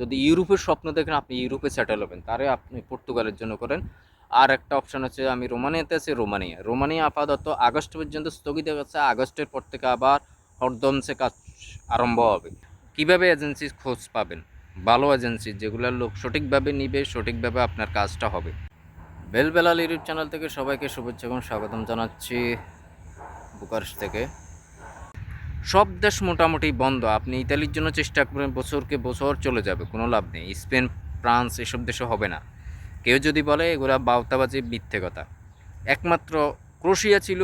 যদি ইউরোপের স্বপ্ন দেখেন আপনি ইউরোপে সেটেল হবেন, তাহলে আপনি পর্তুগালের জন্য করেন। আর একটা অপশন হচ্ছে আমি রোমানিয়াতে আছি, রোমানিয়া আপাতত আগস্ট পর্যন্ত স্থগিত আছে। আগস্টের পর থেকে আবার হরদমসে কাজ আরম্ভ হবে। কিভাবে এজেন্সি খোঁজ পাবেন? ভালো এজেন্সি যেগুলো লোক সঠিকভাবে নিবে, সঠিকভাবে আপনার কাজটা হবে। বেলবেলাল ইউটিউব চ্যানেল থেকে সবাইকে শুভেচ্ছা এবং স্বাগতম জানাচ্ছি বুকারেস্ট থেকে। সব দেশ মোটামুটি বন্ধ। আপনি ইতালির জন্য চেষ্টা করবেন, বছরকে বছর চলে যাবে, কোনো লাভ নেই। স্পেন, ফ্রান্স এসব দেশে হবে না। কেউ যদি বলে এগুলা বাউতাবাজি, মিথ্যে কথা। একমাত্র ক্রোয়েশিয়া ছিল,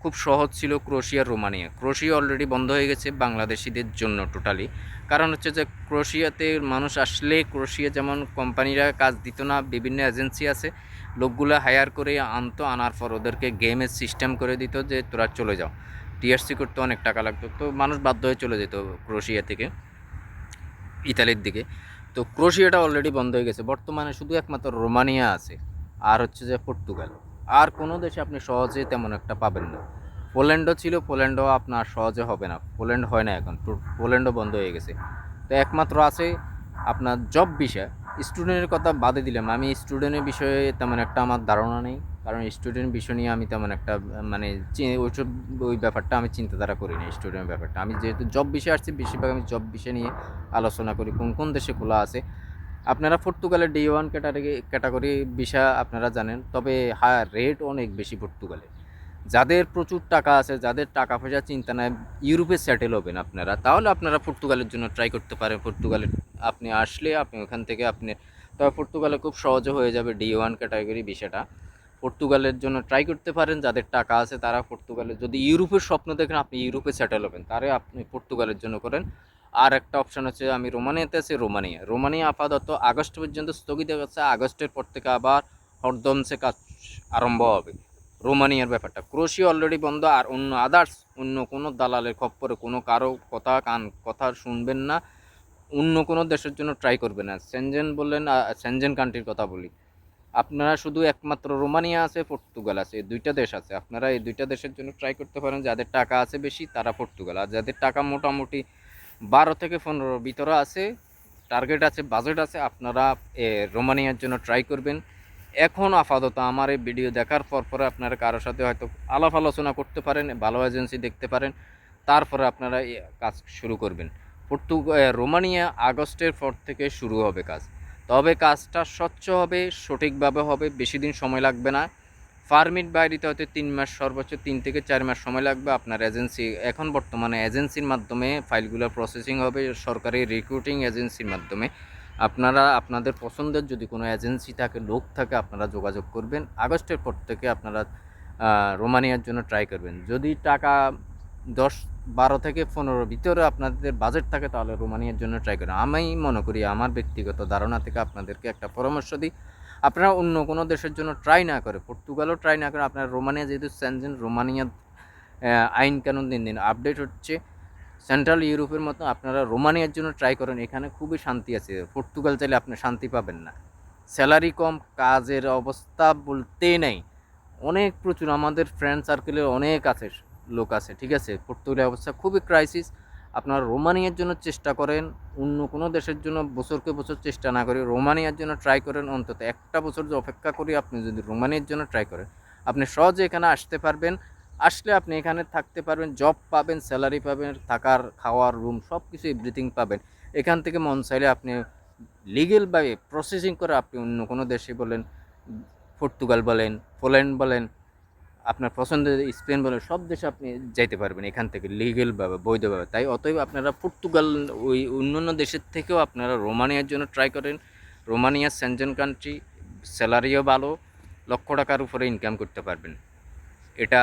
খুব সহজ ছিল, ক্রোয়েশিয়া অলরেডি বন্ধ হয়ে গেছে বাংলাদেশিদের জন্য টোটালি। কারণ হচ্ছে যে ক্রোয়েশিয়াতে মানুষ আসলে, ক্রোয়েশিয়া যেমন কোম্পানিরা কাজ দিত না, বিভিন্ন এজেন্সি আছে, লোকগুলো হায়ার করে আনতো, আনার পর ওদেরকে গেমের সিস্টেম করে দিত যে তোরা চলে যাও। টিআরসি করতে অনেক টাকা লাগতো, তো মানুষ বাধ্য হয়ে চলে যেত ক্রোয়েশিয়া থেকে ইতালির দিকে। তো ক্রোয়েশিয়াটা অলরেডি বন্ধ হয়ে গেছে। বর্তমানে শুধু একমাত্র রোমানিয়া আছে, আর হচ্ছে যে পর্তুগাল। আর কোনো দেশে আপনি সহজে তেমন একটা পাবেন না। পোল্যান্ডও ছিল, পোল্যান্ডও আপনার সহজে হবে না, পোল্যান্ড হয় না এখন, পোল্যান্ডও বন্ধ হয়ে গেছে। তো একমাত্র আছে আপনার জব বিষয়। স্টুডেন্টের কথা বাদে দিলাম, আমি স্টুডেন্টের বিষয়ে তেমন একটা আমার ধারণা নেই, কারণ স্টুডেন্ট বিষয় নিয়ে আমি তেমন একটা মানে ওইসব ওই ব্যাপারটা আমি চিন্তাধারা করি না। স্টুডেন্ট ব্যাপারটা আমি যেহেতু জব বিষয়ে আসছি, বেশিরভাগ আমি জব বিষয় নিয়ে আলোচনা করি, কোন কোন দেশে খোলা আছে। আপনারা পর্তুগালের D1 ক্যাটাগরি ভিসা আপনারা জানেন, তবে হ্যাঁ রেট অনেক বেশি পর্তুগালে। যাদের প্রচুর টাকা আছে, যাদের টাকা পয়সা চিন্তা নাই, ইউরোপে সেটেল হবেন আপনারা, তাহলে আপনারা পর্তুগালের জন্য ট্রাই করতে পারেন। পর্তুগালে আপনি আসলে আপনি ওখান থেকে আপনি, তবে পর্তুগালে খুব সহজে হয়ে যাবে D1 ক্যাটাগরি ভিসাটা। পর্তুগালের জন্য ট্রাই করতে পারেন। যাদের টাকা আছে তারা পর্তুগালে, যদি ইউরোপের স্বপ্ন দেখেন আপনি ইউরোপে সেটেল হবেন, তাহলে আপনি পর্তুগালের জন্য করেন। আর একটা অপশন হচ্ছে আমি রোমানিয়াতে আছি, রোমানিয়া আপাতত আগস্ট পর্যন্ত স্থগিত আছে। আগস্টের পর থেকে আবার হরদমসে কাজ আরম্ভ হবে। রোমানিয়ার ব্যাপারটা, ক্রোয়েশিয়া অলরেডি বন্ধ। আর অন্য আদার্স অন্য কোনো দালালের খপ্পরে কোনো কারো কথা শুনবেন না। অন্য কোনো দেশের জন্য ট্রাই করবেন না। সেনজেন বললেন, সেনজেন কান্ট্রির কথা বলি, আপনারা শুধু একমাত্র রোমানিয়া আছে, পর্তুগাল আছে, এই দুইটা দেশ আছে। আপনারা এই দুইটা দেশের জন্য ট্রাই করতে পারেন। যাদের টাকা আছে বেশি তারা পর্তুগাল, আর যাদের টাকা মোটামুটি 12 থেকে 15 ভিতরে আছে, টার্গেট আছে, বাজেট আছে, আপনারা রোমানিয়ার জন্য ট্রাই করবেন। এখন আপাতত আমার এই ভিডিও দেখার পরে আপনারা কারোর সাথে হয়তো আলাপ আলোচনা করতে পারেন, ভালো এজেন্সি দেখতে পারেন, তারপরে আপনারা কাজ শুরু করবেন। রোমানিয়া আগস্টের পর থেকে শুরু হবে কাজ, তবে কাজটা স্বচ্ছ হবে, সঠিকভাবে হবে, বেশি দিন সময় লাগবে না। পারমিট বাইরিতে হয়তো 3 মাস, সর্বোচ্চ 3 থেকে 4 মাস সময় লাগবে। আপনার এজেন্সি, এখন বর্তমানে এজেন্সির মাধ্যমে ফাইলগুলো প্রসেসিং হবে, সরকারি রিক্রুটিং এজেন্সির মাধ্যমে। আপনারা আপনাদের পছন্দের যদি কোনো এজেন্সি থাকে, লোক থাকে, আপনারা যোগাযোগ করবেন। আগস্টের পর থেকে আপনারা রোমানিয়ার জন্য ট্রাই করবেন। যদি টাকা 10-12 থেকে 15 ভিতরে আপনাদের বাজেট থাকে, তাহলে রোমানিয়ার জন্য ট্রাই করেন। আমি মনে করি, আমার ব্যক্তিগত ধারণা থেকে আপনাদেরকে একটা পরামর্শ দিই, আপনারা অন্য কোনো দেশের জন্য ট্রাই না করে, পর্তুগালও ট্রাই না করে, আপনারা রোমানিয়া যেহেতু সেনজেন, রোমানিয়ার আইন কানুন দিন দিন আপডেট হচ্ছে সেন্ট্রাল ইউরোপের মতো, আপনারা রোমানিয়ার জন্য ট্রাই করেন। এখানে খুবই শান্তি আছে। পর্তুগাল চাইলে আপনি শান্তি পাবেন না। স্যালারি কম, কাজের অবস্থা বলতেই নেই, অনেক প্রচুর। আমাদের ফ্রেন্ড সার্কেলে অনেক আছে, লোক আছে, ঠিক আছে। পর্তুগালের অবস্থা খুবই ক্রাইসিস। আপনারা রোমানিয়ার জন্য চেষ্টা করেন, অন্য কোনো দেশের জন্য বছরকে বছর চেষ্টা না করে রোমানিয়ার জন্য ট্রাই করেন। অন্তত একটা বছর যে অপেক্ষা করি, আপনি যদি রোমানিয়ার জন্য ট্রাই করেন, আপনি সহজে এখানে আসতে পারবেন। আসলে আপনি এখানে থাকতে পারবেন, জব পাবেন, স্যালারি পাবেন, থাকার, খাওয়ার, রুম সব কিছু এভরিথিং পাবেন। এখান থেকে মন চাইলে আপনি লিগেলভাবে প্রসেসিং করে আপনি অন্য কোনো দেশে বলেন, পর্তুগাল বলেন, পোল্যান্ড বলেন, আপনার পছন্দের স্পেন বলেন, সব দেশে আপনি যাইতে পারবেন এখান থেকে লিগেলভাবে, বৈধভাবে। তাই অতএব আপনারা পর্তুগাল, ওই অন্যান্য দেশের থেকেও আপনারা রোমানিয়ার জন্য ট্রাই করেন। রোমানিয়া সেনজেন কান্ট্রি, স্যালারিও ভালো, লক্ষ টাকার উপরে ইনকাম করতে পারবেন। এটা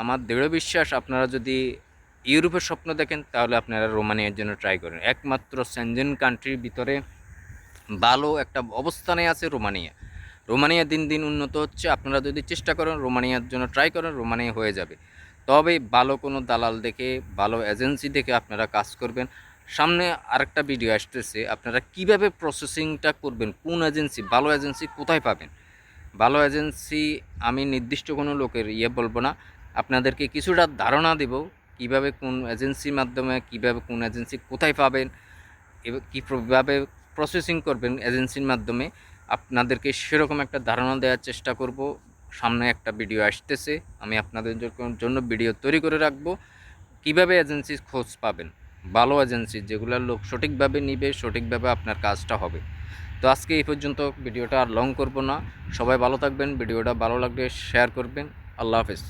আমার দৃঢ় বিশ্বাস। আপনারা যদি ইউরোপের স্বপ্ন দেখেন, তাহলে আপনারা রোমানিয়ার জন্য ট্রাই করেন। একমাত্র সেনজেন কান্ট্রির ভিতরে ভালো একটা অবস্থানে আছে রোমানিয়া। রোমানিয়া দিন দিন উন্নত হচ্ছে। আপনারা যদি চেষ্টা করেন, রোমানিয়ার জন্য ট্রাই করেন, রোমানিয়া হয়ে যাবে। তবে ভালো কোনো দালাল দেখে, ভালো এজেন্সি দেখে আপনারা কাজ করবেন। সামনে আরেকটা ভিডিও আসতেছে, আপনারা কিভাবে প্রসেসিংটা করবেন, কোন এজেন্সি, ভালো এজেন্সি কোথায় পাবেন। ভালো এজেন্সি আমি নির্দিষ্ট কোনো লোকের বলবো না, আপনাদেরকে কিছুটা ধারণা দেব কীভাবে, কোন এজেন্সির মাধ্যমে, কীভাবে কোন এজেন্সি কোথায় পাবেন, কীভাবে প্রসেসিং করবেন এজেন্সির মাধ্যমে, আপনাদেরকে সেরকম একটা ধারণা দেওয়ার চেষ্টা করব। সামনে একটা ভিডিও আসতেছে, আমি আপনাদের জন্য ভিডিও তৈরি করে রাখবো কিভাবে এজেন্সির খোঁজ পাবেন, ভালো এজেন্সি যেগুলোর লোক সঠিকভাবে নিবে, সঠিকভাবে আপনার কাজটা হবে। তো আজকে এই পর্যন্ত, ভিডিওটা আর লং করব না। সবাই ভালো থাকবেন, ভিডিওটা ভালো লাগলে শেয়ার করবেন। আল্লাহ হাফেজ।